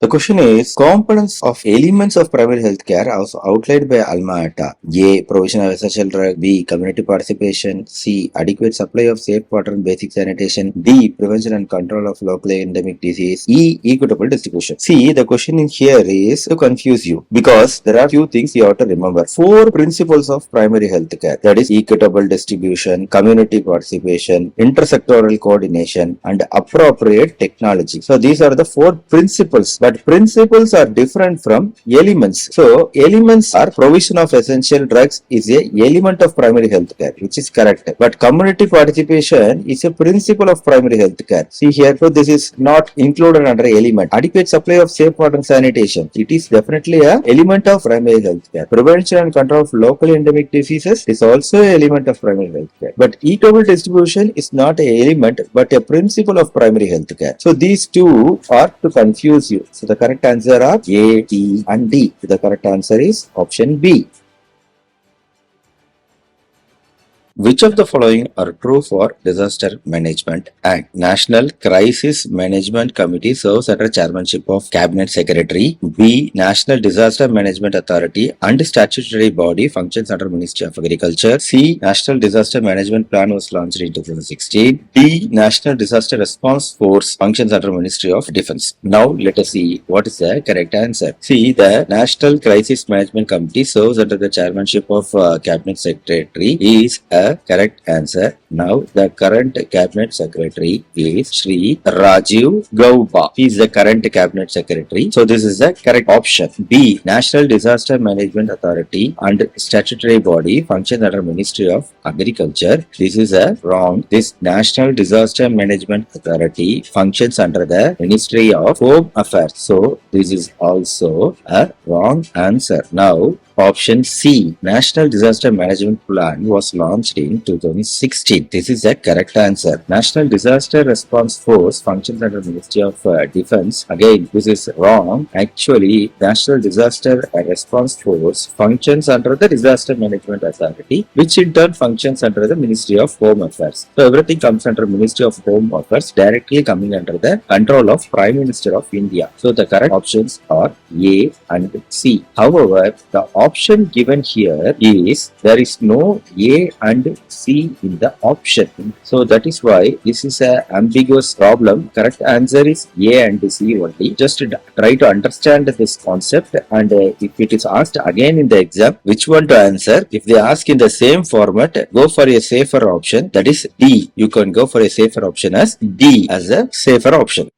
The question is components of elements of primary healthcare as outlined by Alma Ata. A. Provision of essential drug. B. Community participation. C. Adequate supply of safe water and basic sanitation. D. Prevention and control of locally endemic disease. E. Equitable distribution. See, the question in here is to confuse you because there are few things you have to remember. Four principles of primary health care, that is equitable distribution, community participation, intersectoral coordination, and appropriate technology. So these are the four principles, but principles are different from elements. So elements are provision of essential drugs is a element of primary health care, which is correct. But community participation is a principle of primary health care. See here, so this is not included under element. Adequate supply of safe water and sanitation, it is definitely a element of primary health care. Prevention and control of locally endemic diseases is also an element of primary health care. But equitable distribution is not an element but a principle of primary health care. So these two are to confuse you. So the correct answer are A, D and D. The correct answer is option B. Which of the following are true for Disaster Management Act? National Crisis Management Committee serves under chairmanship of Cabinet Secretary. B. National Disaster Management Authority and statutory body functions under Ministry of Agriculture. C. National Disaster Management Plan was launched in 2016. D. National Disaster Response Force functions under Ministry of Defence. Now let us see what is the correct answer. See, the National Crisis Management Committee serves under the chairmanship of Cabinet Secretary is a correct answer. Now the current cabinet secretary is Shri Rajiv Gauba. He is the current cabinet secretary. So this is the correct option. B. National Disaster Management Authority and statutory body functions under Ministry of Agriculture. This is a wrong. This National Disaster Management Authority functions under the Ministry of Home Affairs. So this is also a wrong answer. Now option C, National Disaster Management Plan was launched in 2016. This is the correct answer. National Disaster Response Force functions under Ministry of Defence. Again, this is wrong. Actually, National Disaster Response Force functions under the Disaster Management Authority, which in turn functions under the Ministry of Home Affairs. So everything comes under Ministry of Home Affairs, directly coming under the control of Prime Minister of India. So the correct options are A and C. However, the option given here is there is no A and C in the option. So that is why this is an ambiguous problem. Correct answer is A and C only. Just try to understand this concept, and if it is asked again in the exam, which one to answer? If they ask in the same format, go for a safer option, that is D. You can go for a safer option as D as a safer option.